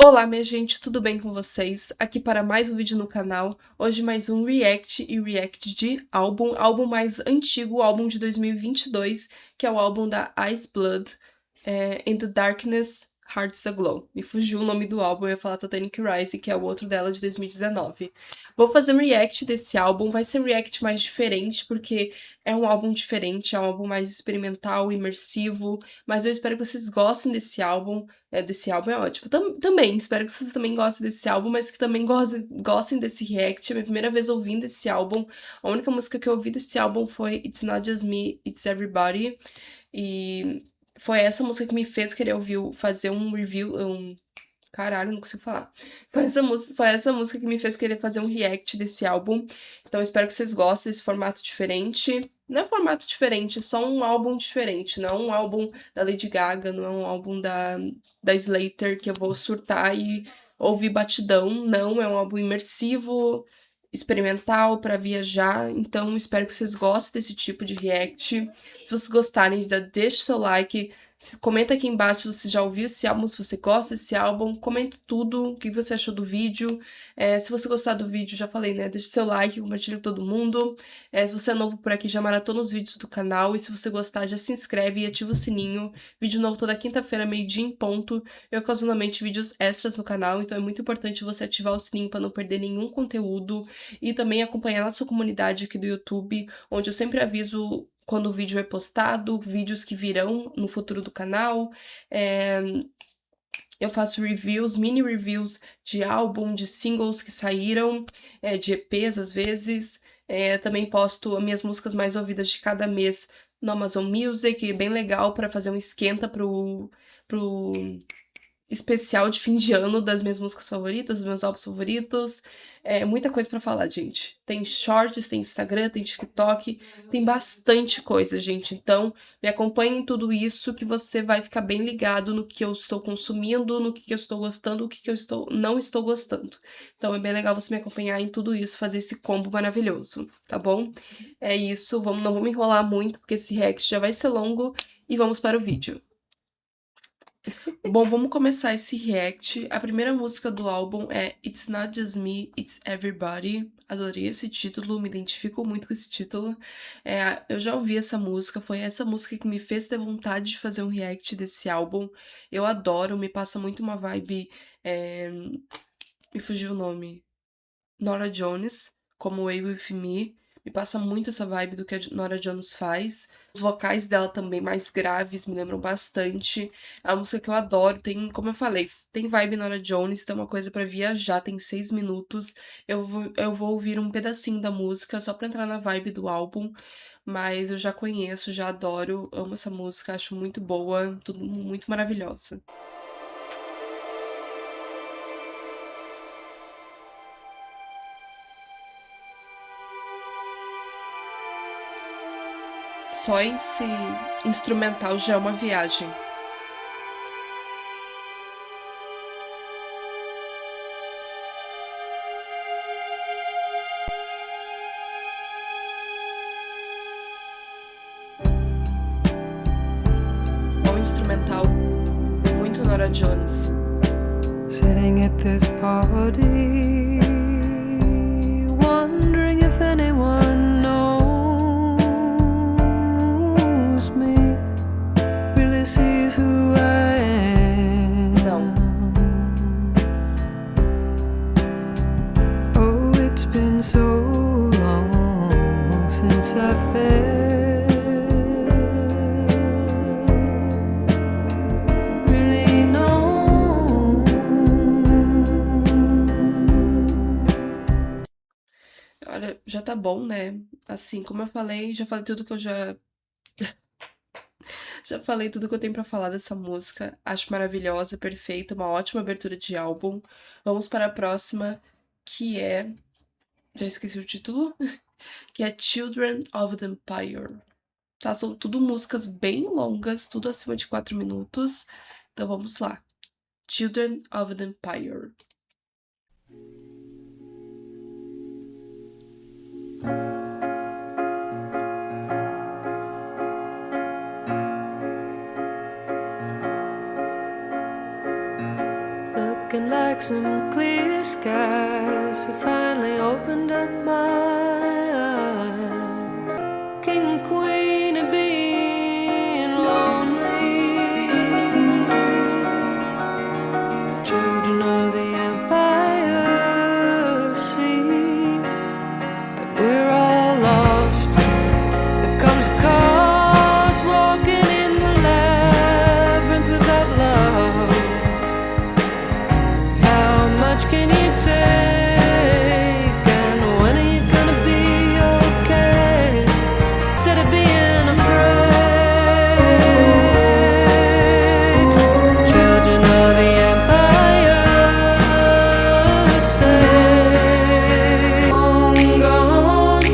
Olá, minha gente, tudo bem com vocês? Aqui para mais um vídeo no canal. Hoje mais um react de álbum mais antigo, o álbum de 2022, que é o álbum da Ice Blood, In the Darkness, Hearts Aglow. Me fugiu o nome do álbum, eu ia falar Titanic Rise, que é o outro dela de 2019. Vou fazer um react desse álbum, vai ser um react mais diferente, porque é um álbum diferente, é um álbum mais experimental, imersivo, mas eu espero que vocês gostem desse álbum. Desse álbum é ótimo. Também, espero que vocês também gostem desse álbum, mas que também gostem desse react. É minha primeira vez ouvindo esse álbum. A única música que eu ouvi desse álbum foi It's Not Just Me, It's Everybody. E foi essa música que me fez querer fazer um review. Caralho, não consigo falar. Foi essa música que me fez querer fazer um react desse álbum. Então eu espero que vocês gostem desse formato diferente. Não é formato diferente, é só um álbum diferente. Não é um álbum da Lady Gaga, não é um álbum da Slater que eu vou surtar e ouvir batidão. Não, é um álbum imersivo, experimental para viajar. Então espero que vocês gostem desse tipo de react. Se vocês gostarem, já deixa o seu like. Comenta aqui embaixo se você já ouviu esse álbum, se você gosta desse álbum, comenta tudo, o que você achou do vídeo. Se você gostar do vídeo, já falei, né? Deixa seu like, compartilha com todo mundo. Se você é novo por aqui, já maratona os vídeos do canal. E se você gostar, já se inscreve e ativa o sininho. Vídeo novo toda quinta-feira, meio-dia em ponto. E ocasionalmente vídeos extras no canal, então é muito importante você ativar o sininho para não perder nenhum conteúdo. E também acompanhar a nossa comunidade aqui do YouTube, onde eu sempre aviso quando o vídeo é postado, vídeos que virão no futuro do canal. Eu faço reviews, mini reviews de álbum, de singles que saíram, de EPs às vezes. Também posto as minhas músicas mais ouvidas de cada mês no Amazon Music, bem legal para fazer um esquenta pro especial de fim de ano das minhas músicas favoritas, dos meus álbuns favoritos. Muita coisa pra falar, gente. Tem shorts, tem Instagram, tem TikTok, tem bastante coisa, gente. Então, me acompanhe em tudo isso que você vai ficar bem ligado no que eu estou consumindo, no que eu estou gostando, o que eu não estou gostando. Então, é bem legal você me acompanhar em tudo isso, fazer esse combo maravilhoso, tá bom? É isso, não vamos enrolar muito, porque esse react já vai ser longo, e vamos para o vídeo. Bom, vamos começar esse react. A primeira música do álbum é It's Not Just Me, It's Everybody. Adorei esse título, me identifico muito com esse título. Eu já ouvi essa música, foi essa música que me fez ter vontade de fazer um react desse álbum. Eu adoro, me passa muito uma vibe. Me fugiu o nome. Norah Jones, como Way With Me. Me passa muito essa vibe do que a Norah Jones faz. Os vocais dela também, mais graves, me lembram bastante. É uma música que eu adoro. Tem, como eu falei, tem vibe Norah Jones, tem uma coisa pra viajar, tem 6 minutos. Eu vou ouvir um pedacinho da música só pra entrar na vibe do álbum. Mas eu já conheço, já adoro, amo essa música, acho muito boa, tudo muito maravilhosa. Só esse instrumental já é uma viagem. É um instrumental muito Norah Jones. Sitting at this party, wondering if anyone knows me, really sees who I am. Então, Oh, it's been so long since I felt really known. olha, já tá bom, né? Assim, como eu falei, já falei tudo que eu já. Já falei tudo que eu tenho pra falar dessa música. Acho maravilhosa, perfeita, uma ótima abertura de álbum. Vamos para a próxima, que é. Já esqueci o título. Que é Children of the Empire. Tá? São tudo músicas bem longas, tudo acima de 4 minutos. Então vamos lá. Children of the Empire. Look looking like some clear skies. I finally opened up my eyes. King and queen of being lonely, children of the empire, see that we're all lost. There comes a cost walking in the labyrinth without love. How much can you take, and when are you gonna be okay? Instead of being afraid, children of the empire say, long gone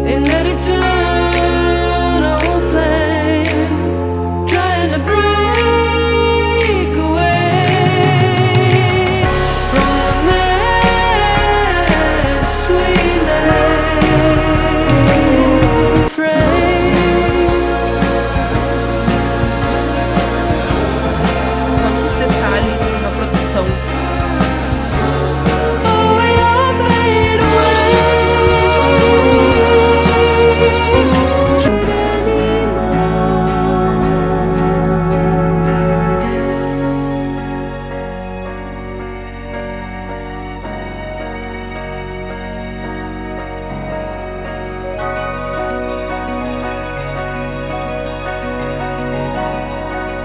in that eternal flame, trying to break away from the mess we made. Afraid. Quantos detalhes na produção. Oh, we all fade away.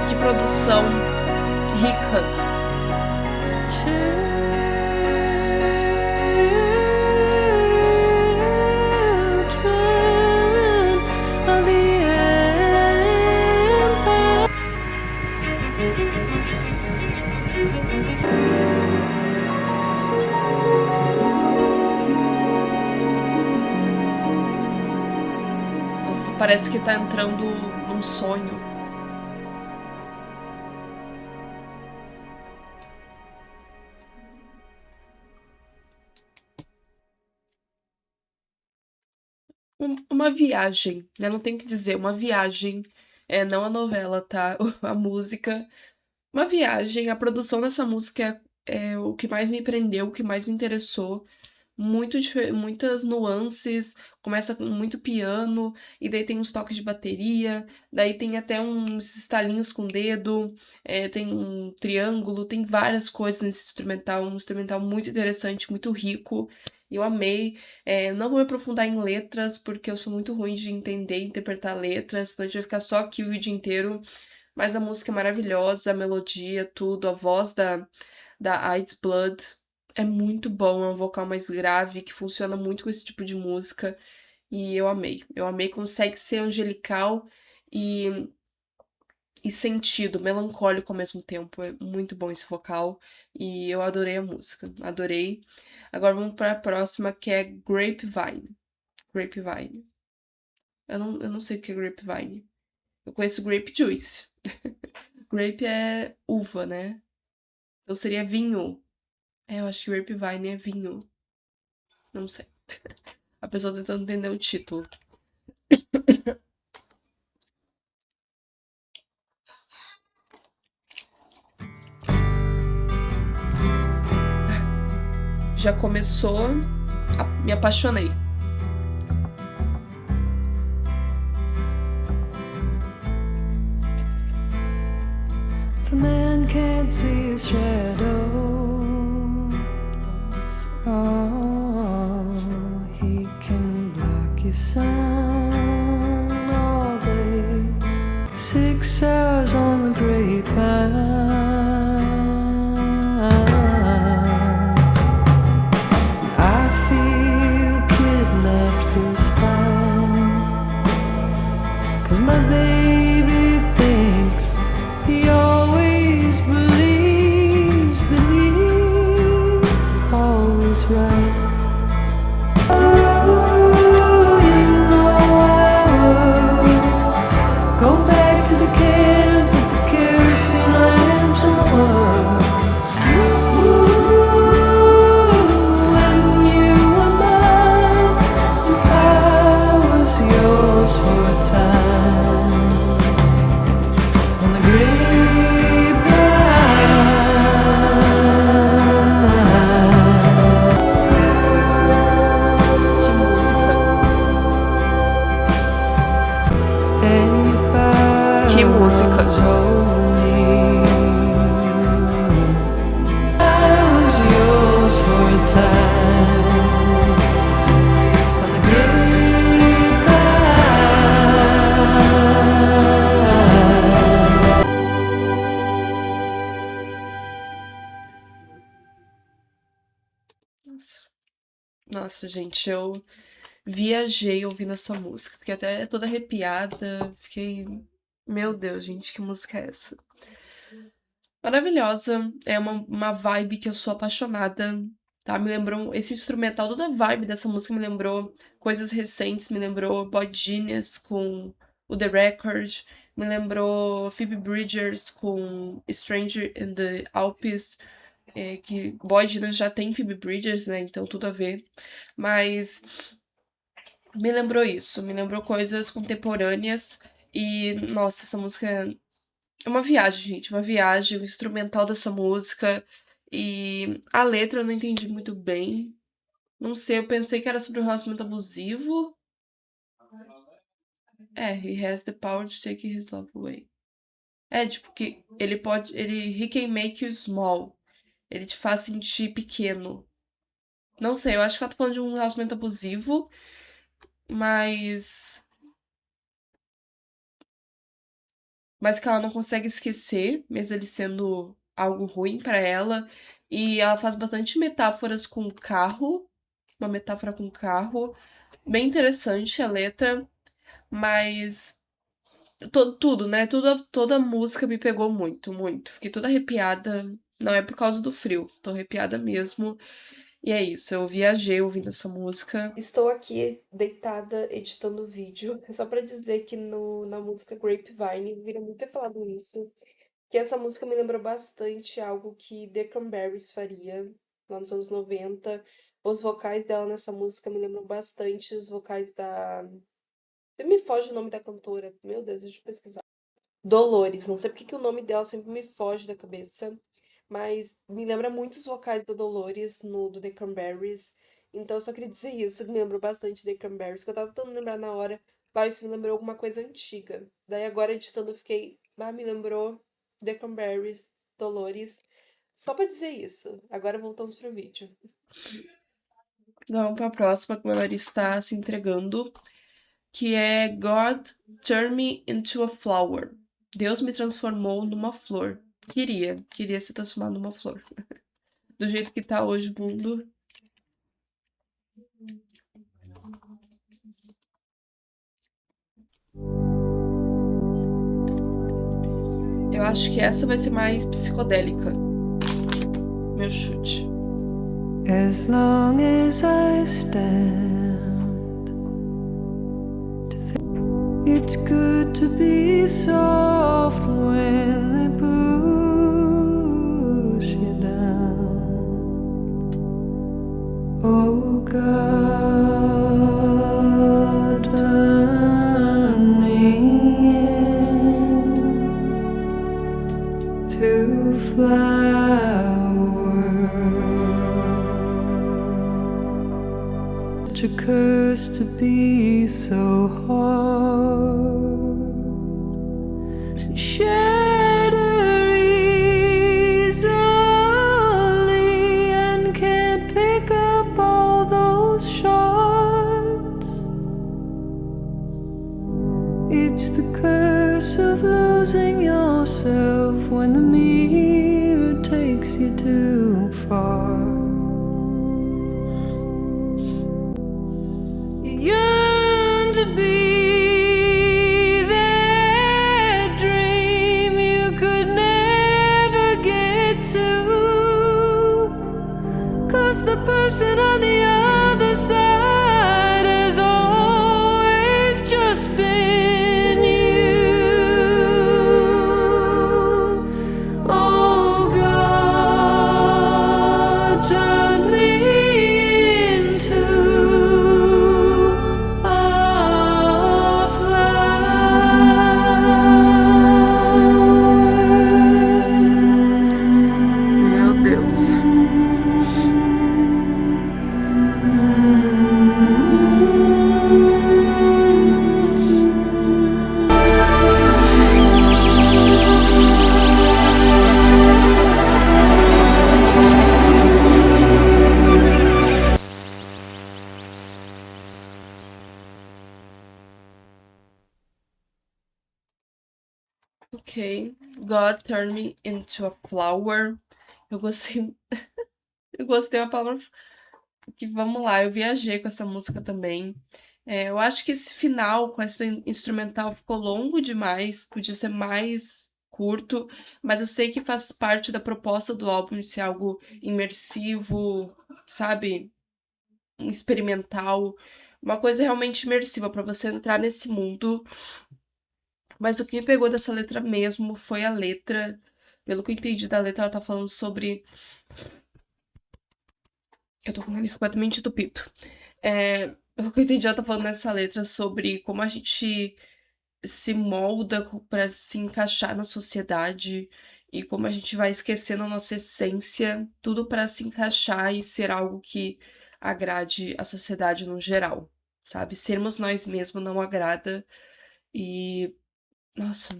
Que produção rica. Children of the empire. Nossa, parece que tá entrando num sonho. Uma viagem, né? Não tenho o que dizer, uma viagem. É, não a novela, tá? A música. Uma viagem. A produção dessa música é o que mais me prendeu, o que mais me interessou. Muitas nuances. Começa com muito piano, e daí tem uns toques de bateria, daí tem até uns estalinhos com o dedo, tem um triângulo, tem várias coisas nesse instrumental. Um instrumental muito interessante, muito rico. Eu amei. Não vou me aprofundar em letras, porque eu sou muito ruim de entender e interpretar letras, senão a gente vai ficar só aqui o vídeo inteiro. Mas a música é maravilhosa, a melodia, tudo, a voz da Ice Blood é muito bom, é um vocal mais grave, que funciona muito com esse tipo de música, e eu amei. Eu amei, consegue ser angelical e, e sentido, melancólico ao mesmo tempo. É muito bom esse vocal, e eu adorei a música, adorei. Agora vamos para a próxima, que é Grapevine. Grapevine. Eu não sei o que é Grapevine. Eu conheço Grape Juice. Grape é uva, né? Então seria vinho. Eu acho que Grapevine é vinho. Não sei. A pessoa tentando entender o título. Já começou. Me apaixonei. If a man can't see his shadow, oh, he can block your sun all day. 6 hours on the grapevine. I feel kidnapped this time, 'cause my baby thinks he always believes that he Nossa, gente, eu viajei ouvindo essa música. Fiquei até toda arrepiada. Fiquei. Meu Deus, gente, que música é essa? Maravilhosa. É uma vibe que eu sou apaixonada. Tá? Me lembrou. Esse instrumental, toda a vibe dessa música me lembrou coisas recentes. Me lembrou Boy Genius com o The Record. Me lembrou Phoebe Bridgers com Stranger in the Alps. Que Boy Genius já tem Phoebe Bridgers, né? Então tudo a ver. Mas me lembrou isso, me lembrou coisas contemporâneas e, nossa, essa música é uma viagem, gente, uma viagem, o instrumental dessa música e a letra eu não entendi muito bem. Não sei, eu pensei que era sobre um relacionamento abusivo. He has the power to take his love away. Tipo que he can make you small. Ele te faz sentir pequeno. Não sei, eu acho que ela tá falando de um relacionamento abusivo, mas que ela não consegue esquecer, mesmo ele sendo algo ruim pra ela. E ela faz bastante metáforas com o carro, uma metáfora com o carro, bem interessante a letra, mas tudo, né? Toda a música me pegou muito, muito. Fiquei toda arrepiada. Não é por causa do frio, tô arrepiada mesmo. E é isso, eu viajei ouvindo essa música. Estou aqui deitada editando o vídeo. É só pra dizer que na música Grapevine, eu queria muito ter falado isso, que essa música me lembrou bastante algo que The Cranberries faria lá nos anos 90. Os vocais dela nessa música me lembram bastante os vocais da. Me foge o nome da cantora. Meu Deus, deixa eu pesquisar. Dolores. Não sei porque que o nome dela sempre me foge da cabeça. Mas me lembra muito os vocais da Dolores do The Cranberries. Então eu só queria dizer isso. Me lembrou bastante The Cranberries. Que eu tava tentando lembrar na hora. Isso me lembrou alguma coisa antiga. Daí agora editando eu fiquei. Me lembrou The Cranberries, Dolores. Só pra dizer isso. Agora voltamos pro vídeo. Vamos pra próxima, que a Larissa está se entregando. Que é God Turn Me Into a Flower. Deus me transformou numa flor. Queria se transformar numa flor. Do jeito que tá hoje o mundo. Eu acho que essa vai ser mais psicodélica. Meu chute. As long as I stand, it's good to be soft when they push you down. Oh God, turn me into flower. Such a curse to be so hard. Shatter easily and can't pick up all those shards. It's the curse of losing yourself when the mirror takes you too far. Yearn to be that dream you could never get to, 'cause the person on the other side has always just been you. Oh God, turn me into a flower. Meu Deus. Ok. God Turn Me Into a Flower. Eu gostei. Eu gostei da palavra que vamos lá, eu viajei com essa música também. Eu acho que esse final com essa instrumental ficou longo demais, podia ser mais curto, mas eu sei que faz parte da proposta do álbum de ser algo imersivo, sabe? Experimental, uma coisa realmente imersiva para você entrar nesse mundo. Mas o que me pegou dessa letra mesmo foi a letra. Pelo que eu entendi da letra, ela tá falando sobre. Eu tô com o nariz completamente entupido. Pelo que eu entendi, ela tá falando nessa letra sobre como a gente se molda para se encaixar na sociedade e como a gente vai esquecendo a nossa essência, tudo para se encaixar e ser algo que agrade a sociedade no geral, sabe? Sermos nós mesmos não agrada e, nossa,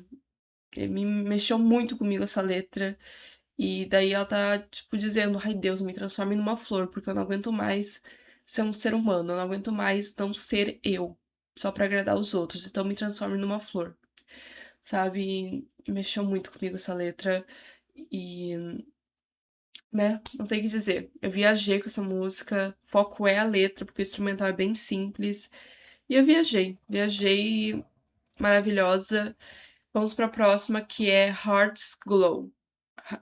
me mexeu muito comigo essa letra. E daí ela tá, tipo, dizendo: ai Deus, me transforme numa flor, porque eu não aguento mais ser um ser humano, eu não aguento mais não ser eu, só pra agradar os outros, então me transforme numa flor, sabe? E mexeu muito comigo essa letra e, né, não tem o que dizer. Eu viajei com essa música, foco é a letra, porque o instrumental é bem simples, e eu viajei maravilhosa. Vamos pra próxima, que é Hearts Glow.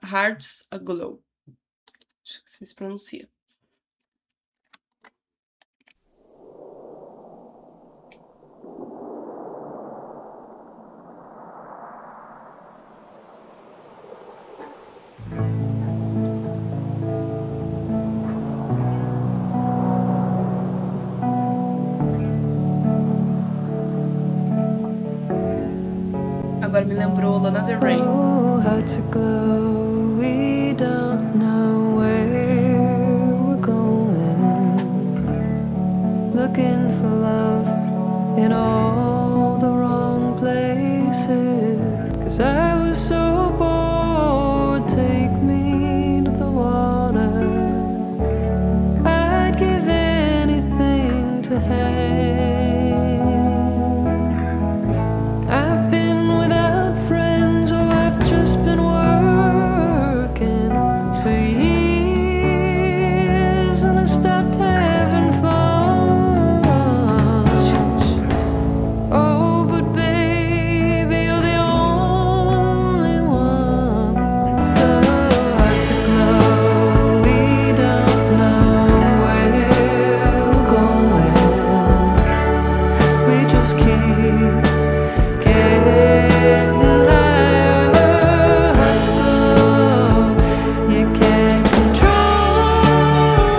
Hearts Aglow. Acho que assim se pronuncia. Agora me lembrou Lana Del Rey. Oh, hearts aglow, we don't know where we're going. Looking for love in all the wrong places. 'Cause I was so bored, take me to the water. I'd give anything to hang. I've been without friends, or I've just been working for years, and I stopped having fun. Gente, Oh, but baby, you're the only one. Oh, hearts aglow, we don't know where we're going. We just keep getting higher. Hearts aglow, you can't control.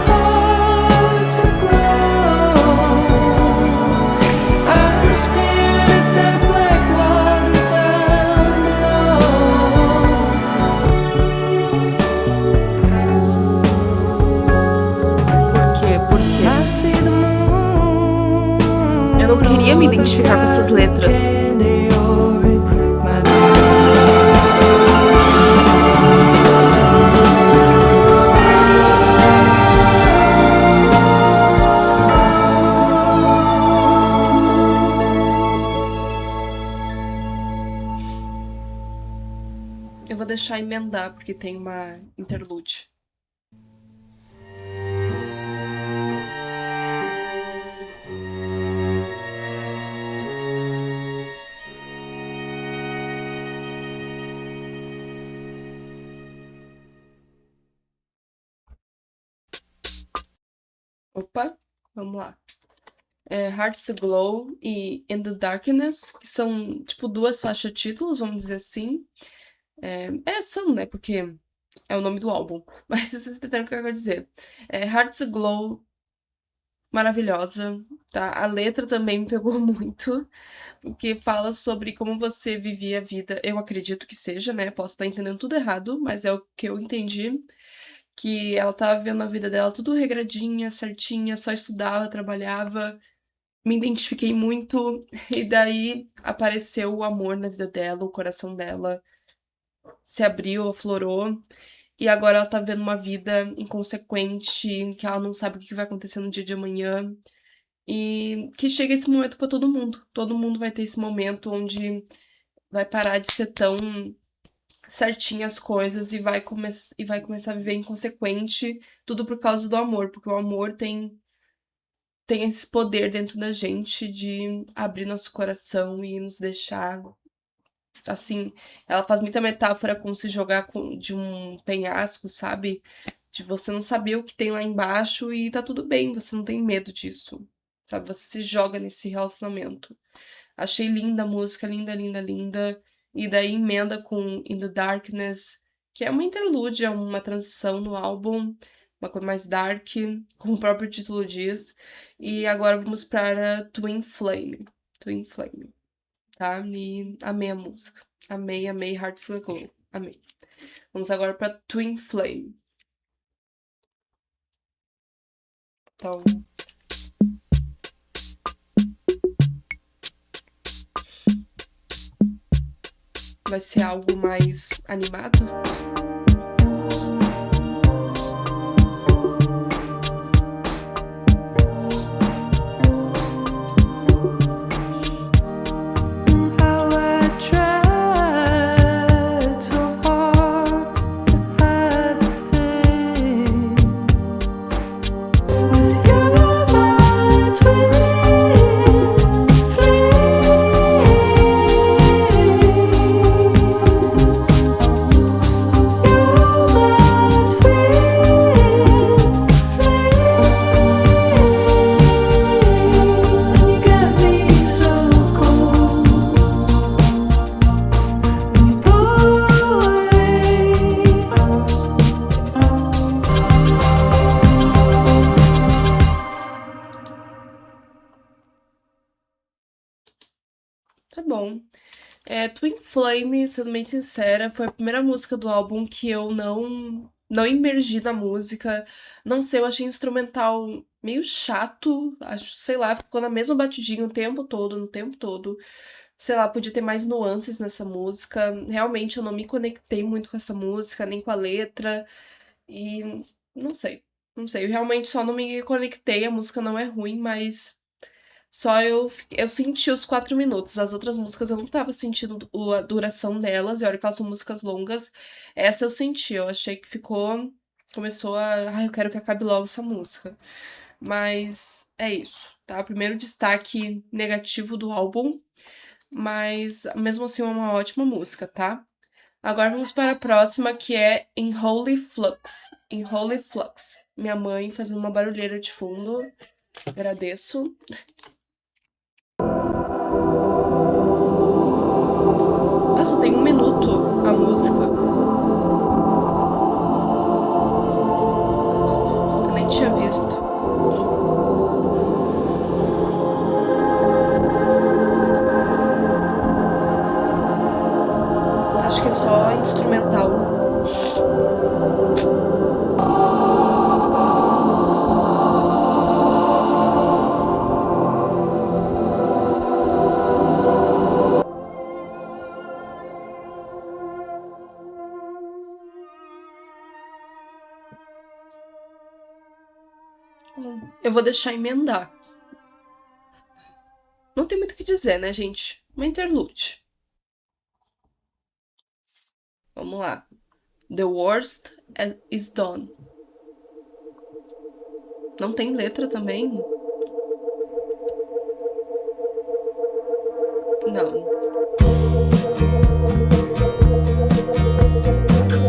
Hearts aglow. I'm staring at that black water down por quê? Por below. quê? Might be the moon. Eu não queria me identificar com essas letras. Candy, or it might be. Eu vou deixar emendar, porque tem uma interlude. Opa, vamos lá. Hearts Aglow e In the Darkness, que são, tipo, duas faixas títulos, vamos dizer assim. São, né? Porque é o nome do álbum. Mas vocês entenderam o que eu quero dizer. Hearts Aglow, maravilhosa, tá? A letra também me pegou muito, porque fala sobre como você vivia a vida. Eu acredito que seja, né? Posso estar entendendo tudo errado, mas é o que eu entendi. Que ela tava vivendo a vida dela tudo regradinha, certinha, só estudava, trabalhava. Me identifiquei muito, e daí apareceu o amor na vida dela, o coração dela se abriu, aflorou, e agora ela tá vivendo uma vida inconsequente, que ela não sabe o que vai acontecer no dia de amanhã, e que chega esse momento pra todo mundo. Todo mundo vai ter esse momento onde vai parar de ser tão certinho as coisas e vai começar a viver inconsequente, tudo por causa do amor, porque o amor tem esse poder dentro da gente de abrir nosso coração e nos deixar assim. Ela faz muita metáfora com se jogar de um penhasco, sabe? De você não saber o que tem lá embaixo e tá tudo bem, você não tem medo disso, sabe? Você se joga nesse relacionamento. Achei linda a música, linda, linda, linda. E daí emenda com In the Darkness, que é uma interlúdia, uma transição no álbum, uma coisa mais dark, como o próprio título diz. E agora vamos para Twin Flame. Twin Flame, tá? E amei a música. Amei, amei Hearts Will Go. Amei. Vamos agora para Twin Flame. Então, vai ser algo mais animado. How I tried so hard to hide the pain. 'Cause you're my twin flame. You got me so cold. You pull away. Tá bom. Twin Flame, sendo bem sincera, foi a primeira música do álbum que eu não imergi na música. Não sei, eu achei o instrumental meio chato. Acho, sei lá, ficou na mesma batidinha o tempo todo, no tempo todo. Sei lá, podia ter mais nuances nessa música. Realmente eu não me conectei muito com essa música, nem com a letra. E não sei, não sei. Eu realmente só não me conectei. A música não é ruim, mas só eu senti os 4 minutos. As outras músicas eu não tava sentindo a duração delas, e olha que elas são músicas longas. Essa eu senti, eu achei que começou a, ai, eu quero que acabe logo essa música. Mas é isso, tá? O primeiro destaque negativo do álbum, mas mesmo assim é uma ótima música, tá? Agora vamos para a próxima, que é In Holy Flux. In Holy Flux. Minha mãe fazendo uma barulheira de fundo. Agradeço. Nossa, tem 1 minuto a música. Eu nem tinha visto. Acho que é só instrumental. Eu vou deixar emendar. Não tem muito o que dizer, né, gente? Uma interlude. Vamos lá. The worst is done. Não tem letra também? Não.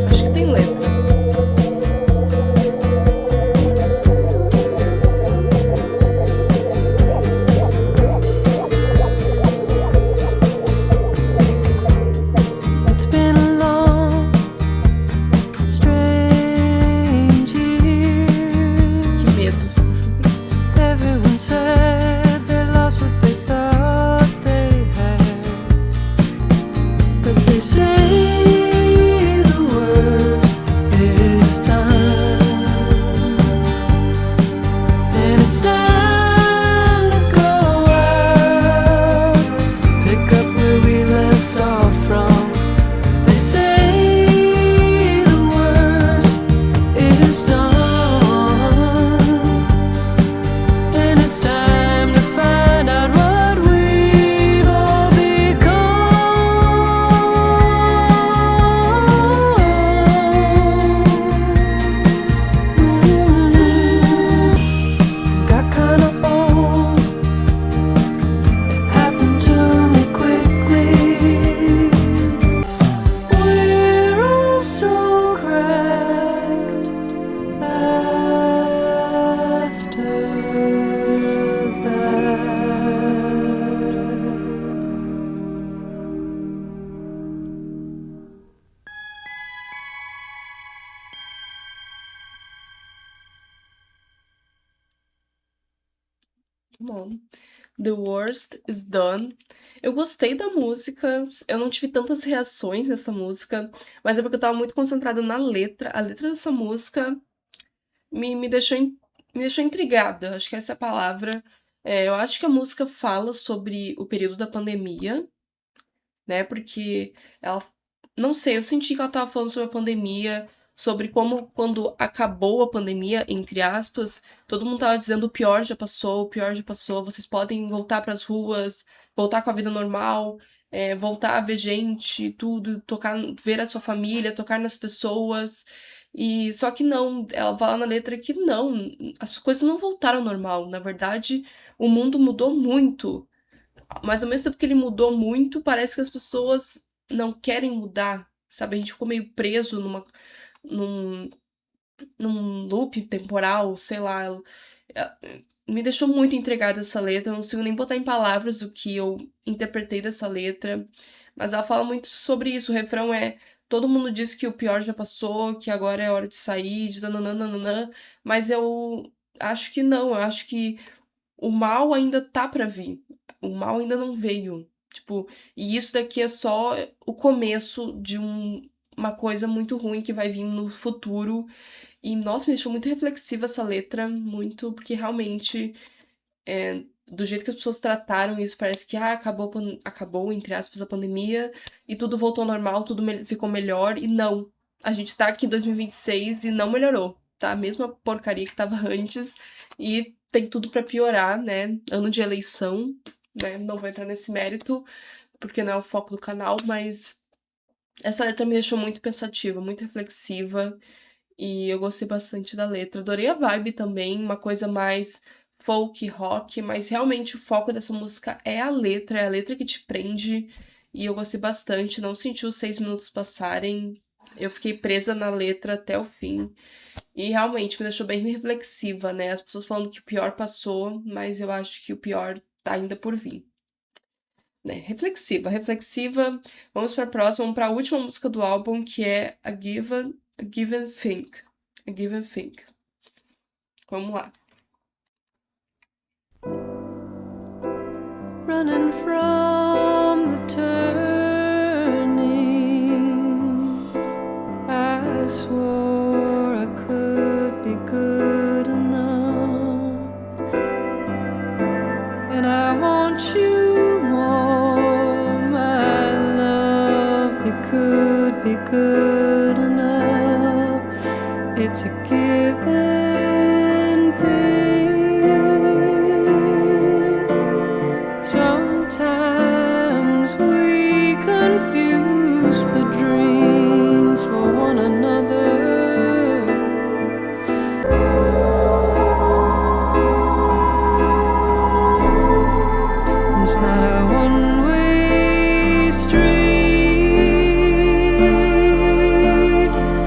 Acho que tem letra. It's been a long, strange year. Que medo. Everyone said they lost what they thought they had. Bom, The Worst Is Done. Eu gostei da música, eu não tive tantas reações nessa música, mas é porque eu tava muito concentrada na letra. A letra dessa música me deixou, me deixou intrigada, acho que essa é a palavra. Eu acho que a música fala sobre o período da pandemia, né? Porque ela. Não sei, eu senti que ela tava falando sobre a pandemia, sobre como quando acabou a pandemia, entre aspas, todo mundo tava dizendo o pior já passou, vocês podem voltar pras ruas, voltar com a vida normal, voltar a ver gente, tudo, tocar, ver a sua família, tocar nas pessoas. E só que não, ela fala na letra que não, as coisas não voltaram ao normal. Na verdade, o mundo mudou muito. Mas ao mesmo tempo que ele mudou muito, parece que as pessoas não querem mudar, sabe? A gente ficou meio preso num, num loop temporal, sei lá. Me deixou muito intrigada essa letra, eu não consigo nem botar em palavras o que eu interpretei dessa letra. Mas ela fala muito sobre isso. O refrão é: todo mundo diz que o pior já passou, que agora é hora de sair, de nananana, mas eu acho que não, eu acho que o mal ainda tá pra vir. O mal ainda não veio. Tipo, e isso daqui é só o começo de uma coisa muito ruim que vai vir no futuro. E, nossa, me deixou muito reflexiva essa letra, muito, porque realmente, do jeito que as pessoas trataram isso, parece que acabou, acabou, entre aspas, a pandemia e tudo voltou ao normal, tudo ficou melhor. E não. A gente tá aqui em 2026 e não melhorou. Tá a mesma porcaria que tava antes. E tem tudo pra piorar, né? Ano de eleição, né? Não vou entrar nesse mérito, porque não é o foco do canal, mas essa letra me deixou muito pensativa, muito reflexiva. E eu gostei bastante da letra. Adorei a vibe também, uma coisa mais folk, rock, mas realmente o foco dessa música é a letra que te prende. E eu gostei bastante, não senti os 6 minutos passarem. Eu fiquei presa na letra até o fim. E realmente me deixou bem reflexiva, né? As pessoas falando que o pior passou, mas eu acho que o pior tá ainda por vir. Né? Reflexiva, reflexiva. Vamos para a próxima, vamos para a última música do álbum, que é A Given Thing. A Given Thing. Vamos lá. Running from the turning, I swore I could be good enough, and I want you more, my love. It could be good enough. It's a given thing. Sometimes we confuse the dream for one another. It's not a one-way street.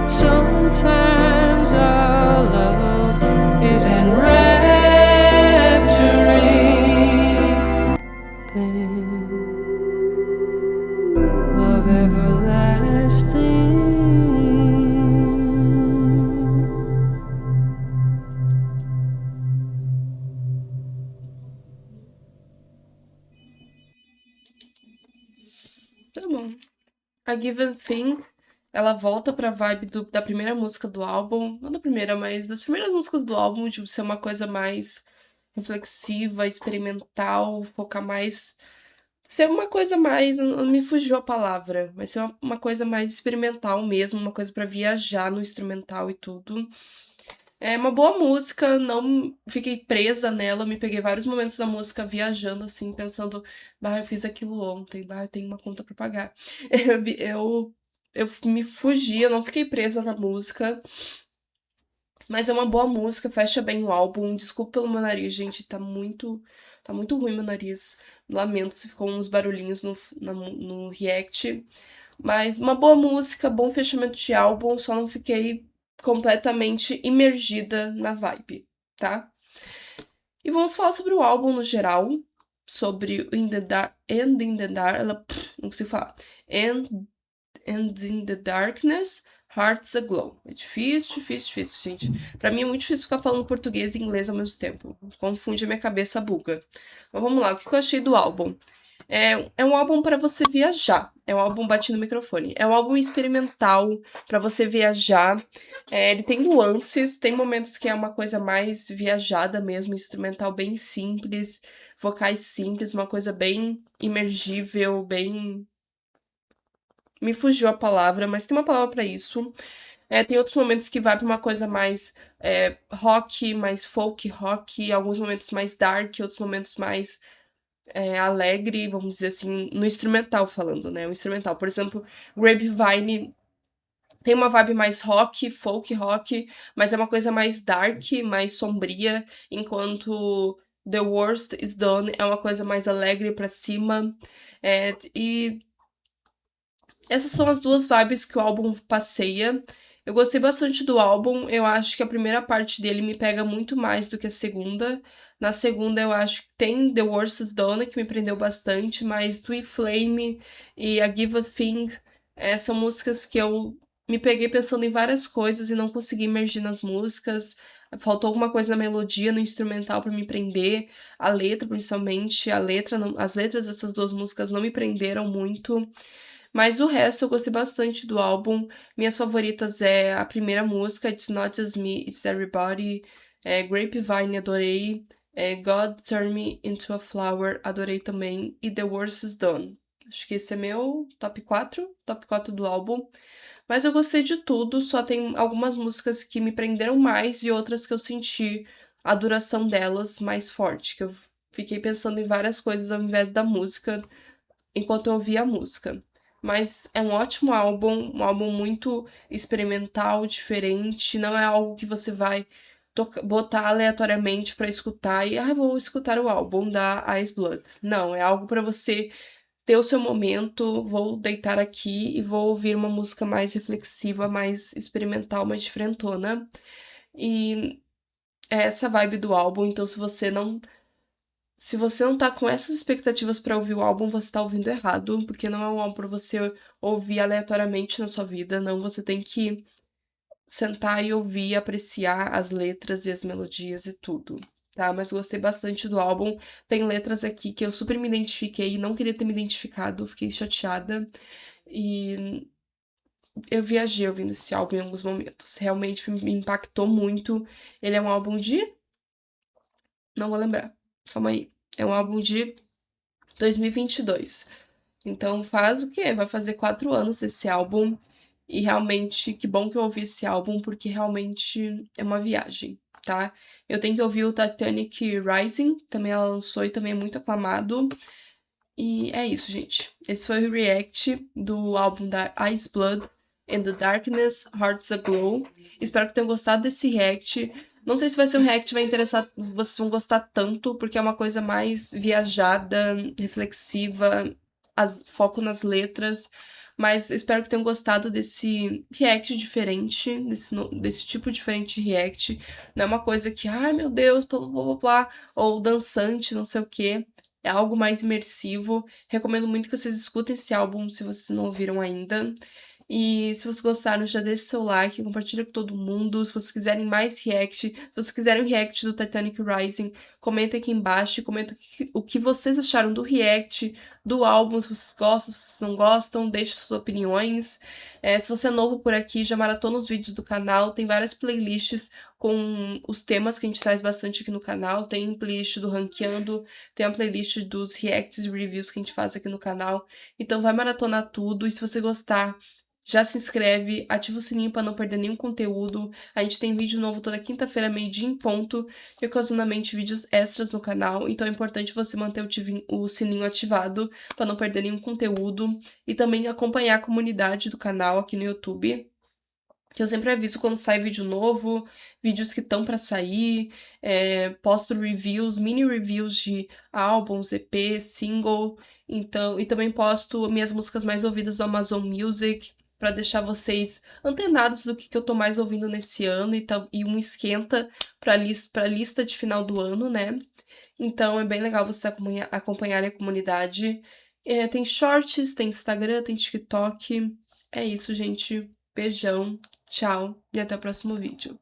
Sometimes our love is enrapturing. Love everlasting. Tá bom. A Given Thing, ela volta pra vibe da primeira música do álbum. Não da primeira, mas das primeiras músicas do álbum, de ser uma coisa mais reflexiva, experimental, focar mais. Ser uma coisa mais. Não me fugiu a palavra, mas ser uma coisa mais experimental mesmo, uma coisa pra viajar no instrumental e tudo. É uma boa música, não fiquei presa nela, me peguei vários momentos da música viajando, assim, pensando, bah, eu fiz aquilo ontem, bah, eu tenho uma conta pra pagar. Eu me fugi, eu não fiquei presa na música, mas é uma boa música, fecha bem o álbum. Desculpa pelo meu nariz, gente, tá muito ruim meu nariz. Lamento se ficou uns barulhinhos no react. Mas uma boa música, bom fechamento de álbum, só não fiquei completamente imergida na vibe, tá? E vamos falar sobre o álbum no geral, sobre In the Dark, and in the Dark, não consigo falar. And in the Darkness, Hearts Aglow. É difícil, difícil, difícil, gente. Pra mim é muito difícil ficar falando português e inglês ao mesmo tempo. Confunde a minha cabeça, buga. Mas vamos lá, o que eu achei do álbum? É um álbum para você viajar. É um álbum bate no microfone. É um álbum experimental para você viajar. Ele tem nuances, tem momentos que é uma coisa mais viajada mesmo, instrumental bem simples, vocais simples, uma coisa bem imergível, bem. Me fugiu a palavra, mas tem uma palavra para isso. Tem outros momentos que vai pra uma coisa mais rock, mais folk rock, alguns momentos mais dark, outros momentos mais alegre, vamos dizer assim, no instrumental falando, né? O instrumental, por exemplo, Grapevine tem uma vibe mais rock, folk rock, mas é uma coisa mais dark, mais sombria, enquanto The Worst Is Done é uma coisa mais alegre pra cima. E essas são as duas vibes que o álbum passeia. Eu gostei bastante do álbum. Eu acho que a primeira parte dele me pega muito mais do que a segunda. Na segunda, eu acho que tem The Worst Is Done, que me prendeu bastante, mas Do Flame e A Give a Thing são músicas que eu me peguei pensando em várias coisas e não consegui imergir nas músicas. Faltou alguma coisa na melodia, no instrumental para me prender. A letra, principalmente, as letras dessas duas músicas não me prenderam muito. Mas o resto eu gostei bastante do álbum. Minhas favoritas é a primeira música, It's Not Just Me, It's Everybody. Grapevine, adorei. God Turn Me Into a Flower, adorei também. E The Worst Is Done. Acho que esse é meu top 4 do álbum. Mas eu gostei de tudo, só tem algumas músicas que me prenderam mais e outras que eu senti a duração delas mais forte, que eu fiquei pensando em várias coisas ao invés da música enquanto eu ouvia a música. Mas é um ótimo álbum, um álbum muito experimental, diferente, não é algo que você vai botar aleatoriamente pra escutar e vou escutar o álbum da Ice Blood. Não, é algo pra você ter o seu momento, vou deitar aqui e vou ouvir uma música mais reflexiva, mais experimental, mais diferentona. E é essa vibe do álbum, então se você não tá com essas expectativas pra ouvir o álbum, você tá ouvindo errado, porque não é um álbum pra você ouvir aleatoriamente na sua vida, não, você tem que sentar e ouvir, apreciar as letras e as melodias e tudo, tá? Mas gostei bastante do álbum. Tem letras aqui que eu super me identifiquei e não queria ter me identificado, fiquei chateada. E eu viajei ouvindo esse álbum em alguns momentos. Realmente me impactou muito. Ele é um álbum de. Não vou lembrar. Calma aí. É um álbum de 2022. Então faz o quê? Vai fazer 4 anos desse álbum. E realmente, que bom que eu ouvi esse álbum, porque realmente é uma viagem, tá? Eu tenho que ouvir o Titanic Rising, também ela lançou e também é muito aclamado. E é isso, gente. Esse foi o react do álbum da Ice Blood and the Darkness, Hearts Aglow. Espero que tenham gostado desse react. Não sei se vai ser um react que vai interessar, vocês vão gostar tanto, porque é uma coisa mais viajada, reflexiva, foco nas letras. Mas espero que tenham gostado desse react diferente, desse tipo diferente de react. Não é uma coisa que, ai meu Deus, blá blá blá blá, ou dançante, não sei o quê. É algo mais imersivo. Recomendo muito que vocês escutem esse álbum se vocês não ouviram ainda. E se vocês gostaram, já deixa seu like, compartilha com todo mundo. Se vocês quiserem mais react, se vocês quiserem o react do Titanic Rising, comenta aqui embaixo, comenta o que vocês acharam do react, do álbum, se vocês gostam, se vocês não gostam, deixe suas opiniões. Se você é novo por aqui, já maratona os vídeos do canal, tem várias playlists com os temas que a gente traz bastante aqui no canal. Tem playlist do Ranqueando, tem a playlist dos reacts e reviews que a gente faz aqui no canal. Então vai maratonar tudo, e se você gostar, já se inscreve, ativa o sininho para não perder nenhum conteúdo. A gente tem vídeo novo toda quinta-feira, meio-dia em ponto, e ocasionalmente vídeos extras no canal. Então é importante você manter o sininho ativado para não perder nenhum conteúdo. E também acompanhar a comunidade do canal aqui no YouTube, que eu sempre aviso quando sai vídeo novo, vídeos que estão para sair, posto reviews, mini reviews de álbuns, EP, single, então, e também posto minhas músicas mais ouvidas do Amazon Music, para deixar vocês antenados do que eu tô mais ouvindo nesse ano e um esquenta para lista de final do ano, né? Então é bem legal vocês acompanharem a comunidade. Tem shorts, tem Instagram, tem TikTok. É isso, gente. Beijão, tchau e até o próximo vídeo.